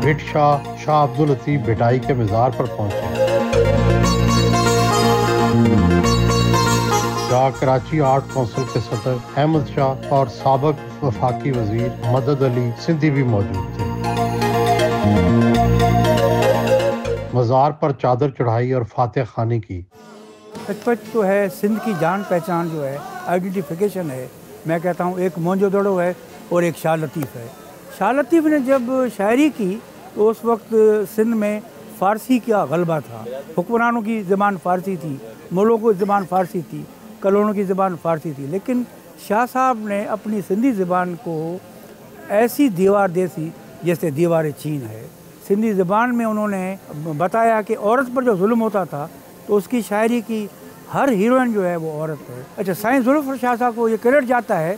بھٹ شاہ عبداللطیف بھٹائی کے مزار پر پہنچے۔ جہاں کراچی آرٹ کونسل کے صدر احمد شاہ اور سابق وفاقی وزیر مدد علی سندھی بھی موجود تھے۔ مزار پر چادر چڑھائی اور فاتح خوانی کی۔ سچ تو ہے سندھ کی جان پہچان جو ہے، آئیڈینٹیفیکیشن ہے، میں کہتا ہوں ایک موہنجو دڑو ہے اور ایک شاہ لطیف ہے۔ شاہ لطیف نے جب شاعری کی تو اس وقت سندھ میں فارسی کا غلبہ تھا، حکمرانوں کی زبان فارسی تھی، ملکوں کی زبان فارسی تھی، کلونوں کی زبان فارسی تھی، لیکن شاہ صاحب نے اپنی سندھی زبان کو ایسی دیوار دیسی جیسے دیوار چین ہے۔ سندھی زبان میں انہوں نے بتایا کہ عورت پر جو ظلم ہوتا تھا تو اس کی شاعری کی ہر ہیروئن جو ہے وہ عورت ہے۔ اچھا، سائیں ذوالفقار شاہ صاحب کو یہ کریڈٹ جاتا ہے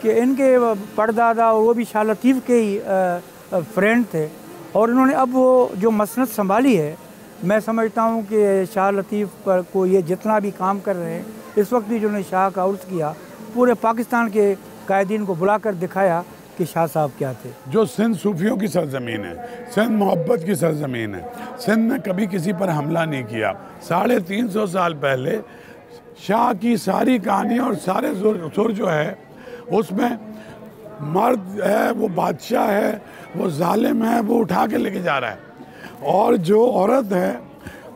کہ ان کے پردادا اور وہ بھی شاہ لطیف کے ہی فرینڈ تھے، اور انہوں نے اب وہ جو مسند سنبھالی ہے، میں سمجھتا ہوں کہ شاہ لطیف پر کو یہ جتنا بھی کام کر رہے ہیں، اس وقت بھی جو نے شاہ کا عرض کیا، پورے پاکستان کے قائدین کو بلا کر دکھایا کہ شاہ صاحب کیا تھے۔ جو سندھ صوفیوں کی سرزمین ہے، سندھ محبت کی سرزمین ہے، سندھ نے کبھی کسی پر حملہ نہیں کیا۔ 350 سال پہلے شاہ کی ساری کہانی اور سارے سر جو ہے اس میں مرد ہے، وہ بادشاہ ہے، وہ ظالم ہے، وہ اٹھا کے لے کے جا رہا ہے، اور جو عورت ہے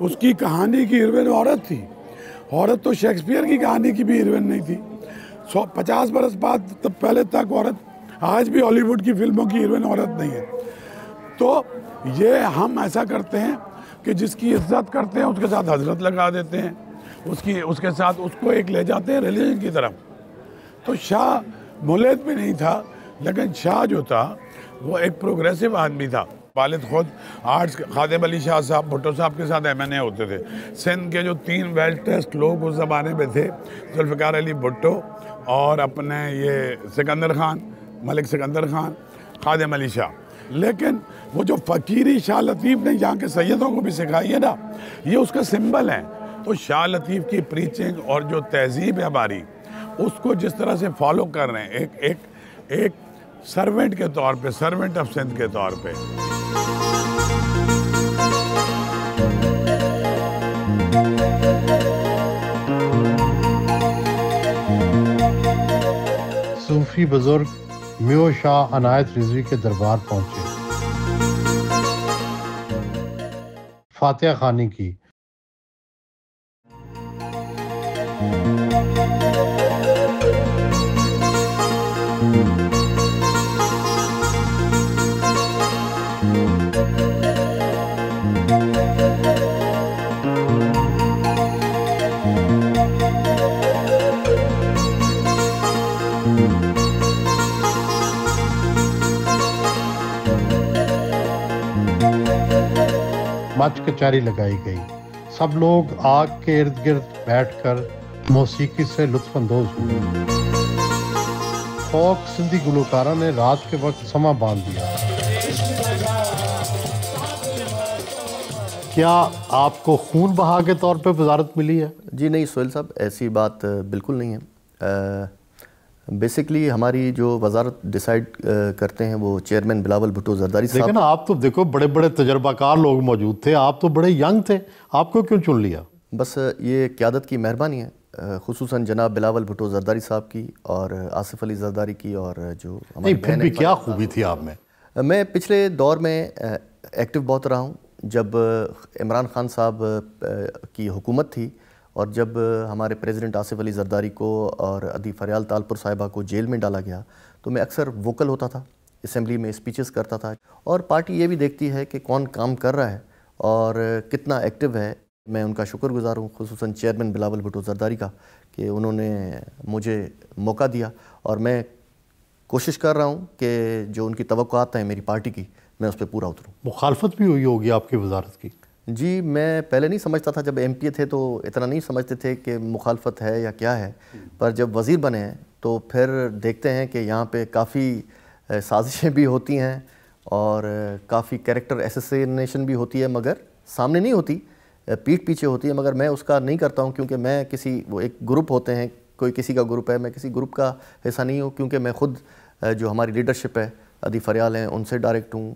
اس کی کہانی کی ہیروئن عورت تھی۔ عورت تو شیکسپیئر کی کہانی کی بھی ہیروئن نہیں تھی۔ 50 برس بعد پہلے تک عورت، آج بھی ہالی ووڈ کی فلموں کی ہیروئن عورت نہیں ہے۔ تو یہ ہم ایسا کرتے ہیں کہ جس کی عزت کرتے ہیں اس کے ساتھ حضرت لگا دیتے ہیں، اس کے ساتھ اس کو ایک لے جاتے ہیں ریلیجن کی طرف۔ تو شاہ مولد بھی نہیں تھا، لیکن شاہ جو تھا وہ ایک پروگریسو آدمی تھا۔ والد خود آرٹس خادم علی شاہ صاحب بھٹو صاحب کے ساتھ M.A ہوتے تھے۔ سندھ کے جو 3 ویل ٹیسٹ لوگ اس زمانے میں تھے، ذوالفقار علی بھٹو اور اپنے یہ سکندر خان، ملک سکندر خان، خادم علی شاہ۔ لیکن وہ جو فقیری شاہ لطیف نے یہاں کے سیدوں کو بھی سکھائی ہے نا، یہ اس کا سمبل ہے۔ تو شاہ لطیف کی پریچنگ اور جو تہذیب ہے ہماری، اس کو جس طرح سے فالو کر رہے ہیں ایک سرونٹ کے طور پہ، سرونٹ آف سندھ کے طور پہ۔ صوفی بزرگ میو شاہ عنایت رضوی کے دربار پہنچے، فاتح خوانی کی۔ مچ کچہری لگائی گئی، سب لوگ آگ کے ارد گرد بیٹھ کر موسیقی سے لطف اندوز ہوئے۔ فوک سندھی گلوکارہ نے رات کے وقت سماں باندھ دیا۔ کیا آپ کو خون بہا کے طور پہ وزارت ملی ہے؟ جی نہیں سہیل صاحب، ایسی بات بالکل نہیں ہے۔ بیسکلی ہماری جو وزارت ڈیسائیڈ کرتے ہیں وہ چیئرمین بلاول بھٹو زرداری صاحب۔ لیکن آپ تو دیکھو بڑے بڑے تجربہ کار لوگ موجود تھے، آپ تو بڑے ینگ تھے، آپ کو کیوں چن لیا؟ بس یہ قیادت کی مہربانی ہے، خصوصاً جناب بلاول بھٹو زرداری صاحب کی اور آصف علی زرداری کی، اور جو نہیں پھر بھی کیا خوبی تھی آپ میں؟ میں پچھلے دور میں ایکٹیو بہت رہا ہوں۔ جب عمران خان صاحب کی حکومت تھی اور جب ہمارے پریزیڈنٹ آصف علی زرداری کو اور ادی فریال تالپور صاحبہ کو جیل میں ڈالا گیا، تو میں اکثر ووکل ہوتا تھا، اسمبلی میں اسپیچز کرتا تھا، اور پارٹی یہ بھی دیکھتی ہے کہ کون کام کر رہا ہے اور کتنا ایکٹیو ہے۔ میں ان کا شکر گزار ہوں، خصوصاً چیئرمین بلاول بھٹو زرداری کا، کہ انہوں نے مجھے موقع دیا، اور میں کوشش کر رہا ہوں کہ جو ان کی توقعات ہیں میری پارٹی کی، میں اس پہ پورا اتروں۔ مخالفت بھی ہوئی ہوگی آپ کی وزارت کی؟ جی میں پہلے نہیں سمجھتا تھا، جب ایم پی تھے تو اتنا نہیں سمجھتے تھے کہ مخالفت ہے یا کیا ہے، پر جب وزیر بنے ہیں تو پھر دیکھتے ہیں کہ یہاں پہ کافی سازشیں بھی ہوتی ہیں اور کافی کیریکٹر ایسیسینیشن بھی ہوتی ہے، مگر سامنے نہیں ہوتی، پیٹھ پیچھے ہوتی ہے، مگر میں اس کا نہیں کرتا ہوں، کیونکہ میں وہ ایک گروپ ہوتے ہیں، کوئی کسی کا گروپ ہے، میں کسی گروپ کا حصہ نہیں ہوں، کیونکہ میں خود جو ہماری لیڈرشپ ہے ادی فریال ہیں ان سے ڈائریکٹ ہوں،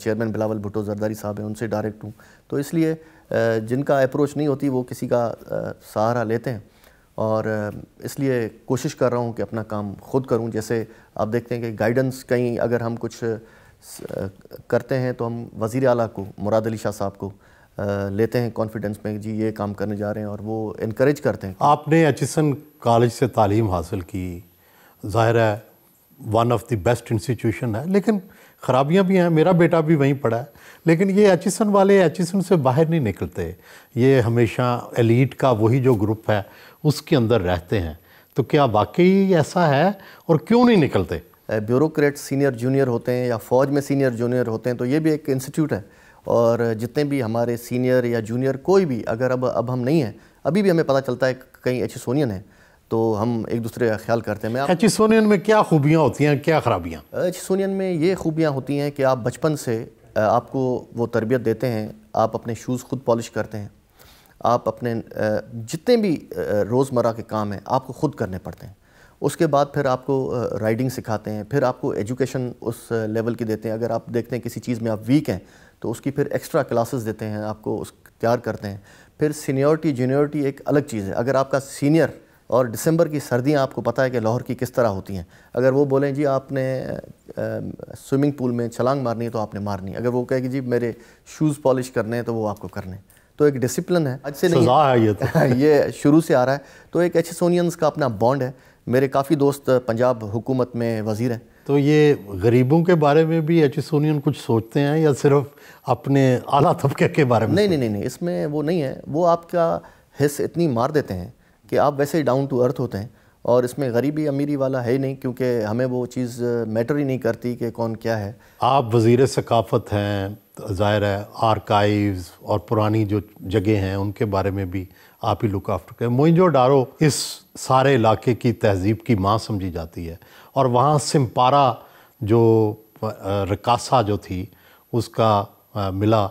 چیئرمین بلاول بھٹو زرداری صاحب ہیں ان سے ڈائریکٹ ہوں. تو اس لیے جن کا اپروچ نہیں ہوتی وہ کسی کا سہارا لیتے ہیں، اور اس لیے کوشش کر رہا ہوں کہ اپنا کام خود کروں. جیسے آپ دیکھتے ہیں کہ گائیڈنس کہیں اگر ہم کچھ کرتے ہیں تو ہم وزیر اعلیٰ کو مراد علی شاہ صاحب کو لیتے ہیں کانفیڈنس میں، جی یہ کام کرنے جا رہے ہیں، اور وہ انکریج کرتے ہیں. آپ نے ایچسن کالج سے تعلیم حاصل کی، ظاہر ہے one of the best institution ہے، لیکن خرابیاں بھی ہیں. میرا بیٹا بھی وہیں پڑھا ہے، لیکن یہ ایچسن والے ایچسن سے باہر نہیں نکلتے. یہ ہمیشہ ایلیٹ کا وہی جو گروپ ہے اس کے اندر رہتے ہیں. تو کیا واقعی ایسا ہے اور کیوں نہیں نکلتے؟ بیوروکریٹ سینئر جونیئر ہوتے ہیں یا فوج میں سینئر جونیئر ہوتے ہیں، تو یہ بھی ایک انسٹیٹیوٹ ہے، اور جتنے بھی ہمارے سینئر یا جونیئر کوئی بھی اگر اب ہم نہیں ہیں، ابھی بھی ہمیں پتہ چلتا ہے کہ کہیں ایچسونین ہیں تو ہم ایک دوسرے کا خیال کرتے ہیں. ایچسونین میں کیا خوبیاں ہوتی ہیں، کیا خرابیاں؟ ایچسونین میں یہ خوبیاں ہوتی ہیں کہ آپ بچپن سے آپ کو وہ تربیت دیتے ہیں، آپ اپنے شوز خود پالش کرتے ہیں، آپ اپنے جتنے بھی روزمرہ کے کام ہیں آپ کو خود کرنے پڑتے ہیں. اس کے بعد پھر آپ کو رائڈنگ سکھاتے ہیں، پھر آپ کو ایجوکیشن اس لیول کی دیتے ہیں. اگر آپ دیکھتے ہیں کسی چیز میں آپ ویک ہیں تو اس کی پھر ایکسٹرا کلاسز دیتے ہیں، آپ کو اس تیار کرتے ہیں. پھر سینیورٹی جونیورٹی ایک الگ چیز ہے. اگر آپ کا سینئر اور دسمبر کی سردیاں آپ کو پتہ ہے کہ لاہور کی کس طرح ہوتی ہیں، اگر وہ بولیں جی آپ نے سوئمنگ پول میں چھلانگ مارنی ہے تو آپ نے مارنی ہے، اگر وہ کہے کہ جی میرے شوز پالش کرنے ہیں تو وہ آپ کو کرنے. تو ایک ڈسپلن ہے، آج سے نہیں ہے، یہ شروع سے آ رہا ہے. تو ایک ایچسونینز کا اپنا بانڈ ہے. میرے کافی دوست پنجاب حکومت میں وزیر ہیں. تو یہ غریبوں کے بارے میں بھی ایچسونین کچھ سوچتے ہیں یا صرف اپنے اعلیٰ طبقے کے بارے میں؟ نہیں، اس میں وہ نہیں ہے. وہ آپ کا حص اتنی مار دیتے ہیں کہ آپ ویسے ہی ڈاؤن ٹو ارتھ ہوتے ہیں، اور اس میں غریبی امیری والا ہے ہی نہیں، کیونکہ ہمیں وہ چیز میٹر ہی نہیں کرتی کہ کون کیا ہے. آپ وزیر ثقافت ہیں، ظاہر ہے آرکائیوز اور پرانی جو جگہ ہیں ان کے بارے میں بھی آپ ہی لک آفٹر کریں. موئنجو ڈارو اس سارے علاقے کی تہذیب کی ماں سمجھی جاتی ہے، اور وہاں سمپارا جو رقاصہ جو تھی اس کا ملا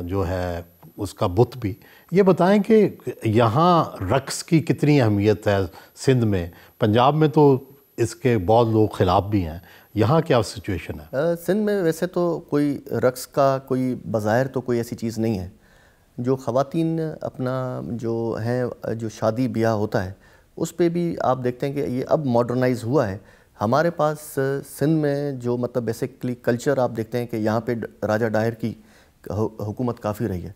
جو ہے اس کا بت بھی. یہ بتائیں کہ یہاں رقص کی کتنی اہمیت ہے سندھ میں؟ پنجاب میں تو اس کے بہت لوگ خلاف بھی ہیں، یہاں کیا سچویشن ہے؟ سندھ میں ویسے تو کوئی رقص کا کوئی بظاہر تو کوئی ایسی چیز نہیں ہے. جو خواتین اپنا جو ہیں جو شادی بیاہ ہوتا ہے اس پہ بھی آپ دیکھتے ہیں کہ یہ اب ماڈرنائز ہوا ہے. ہمارے پاس سندھ میں جو مطلب بیسکلی کلچر آپ دیکھتے ہیں کہ یہاں پہ راجہ ڈاہر کی حکومت کافی رہی ہے،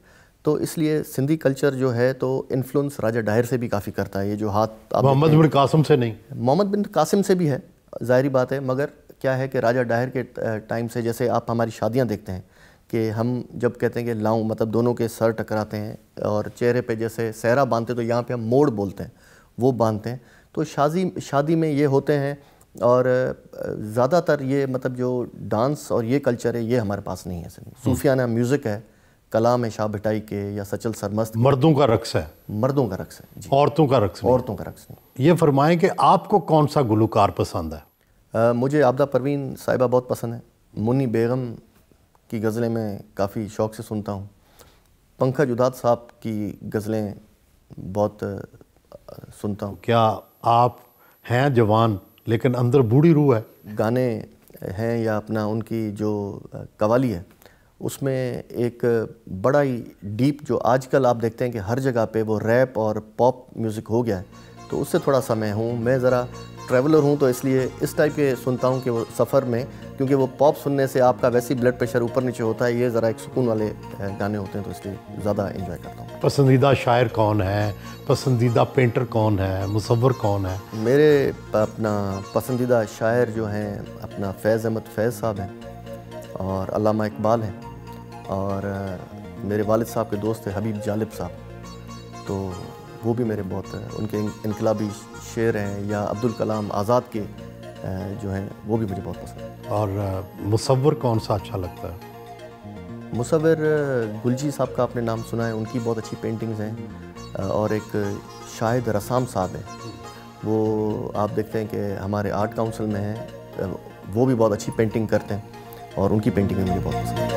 تو اس لیے سندھی کلچر جو ہے تو انفلوئنس راجہ ڈاہر سے بھی کافی کرتا ہے. یہ جو ہاتھ محمد بن قاسم سے نہیں، محمد بن قاسم سے بھی ہے، ظاہری بات ہے. مگر کیا ہے کہ راجہ ڈاہر کے ٹائم سے، جیسے آپ ہماری شادیاں دیکھتے ہیں کہ ہم جب کہتے ہیں کہ لاؤں مطلب دونوں کے سر ٹکراتے ہیں اور چہرے پہ جیسے سہرا باندھتے تو یہاں پہ ہم موڑ بولتے ہیں وہ باندھتے ہیں. تو شادی میں یہ ہوتے ہیں، اور زیادہ تر یہ مطلب جو ڈانس اور یہ کلچر ہے یہ ہمارے پاس نہیں ہے. صوفیانہ میوزک ہے، کلام ہے شاہ بھٹائی کے یا سچل سرمست. مردوں کا رقص ہے، مردوں کا رقص ہے جی، عورتوں کا رقص نہیں. عورتوں کا رقص نہیں. یہ فرمائیں کہ آپ کو کون سا گلوکار پسند ہے؟ مجھے عابدہ پروین صاحبہ بہت پسند ہے. منی بیگم کی غزلیں میں کافی شوق سے سنتا ہوں. پنکھا جداد صاحب کی غزلیں بہت سنتا ہوں. کیا آپ ہیں جوان لیکن اندر بوڑھی روح ہے؟ گانے ہیں یا اپنا ان کی جو قوالی ہے اس میں ایک بڑا ہی ڈیپ، جو آج کل آپ دیکھتے ہیں کہ ہر جگہ پہ وہ ریپ اور پاپ میوزک ہو گیا ہے، تو اس سے تھوڑا سا میں ذرا ٹریولر ہوں، تو اس لیے اس ٹائپ کے سنتا ہوں کہ وہ سفر میں، کیونکہ وہ پاپ سننے سے آپ کا ویسے ہی بلڈ پریشر اوپر نیچے ہوتا ہے، یہ ذرا ایک سکون والے گانے ہوتے ہیں تو اس لیے زیادہ انجوائے کرتا ہوں. پسندیدہ شاعر کون ہے؟ پسندیدہ پینٹر کون ہے؟ مصور کون ہے؟ میرے اپنا پسندیدہ شاعر جو ہیں اپنا فیض احمد فیض صاحب ہیں، اور علامہ اقبال ہیں، اور میرے والد صاحب کے دوست ہیں حبیب جالب صاحب، تو وہ بھی میرے بہت ان کے انقلابی شعر ہیں، یا عبدالکلام آزاد کے جو ہیں وہ بھی مجھے بہت پسند ہیں. اور مصور کون سا اچھا لگتا ہے؟ مصور گلجی صاحب کا آپ نے نام سنا ہے، ان کی بہت اچھی پینٹنگز ہیں. اور ایک شاہد رسام صاحب ہیں، وہ آپ دیکھتے ہیں کہ ہمارے آرٹ کاؤنسل میں ہیں، وہ بھی بہت اچھی پینٹنگ کرتے ہیں، اور ان کی پینٹنگیں مجھے بہت پسند ہیں.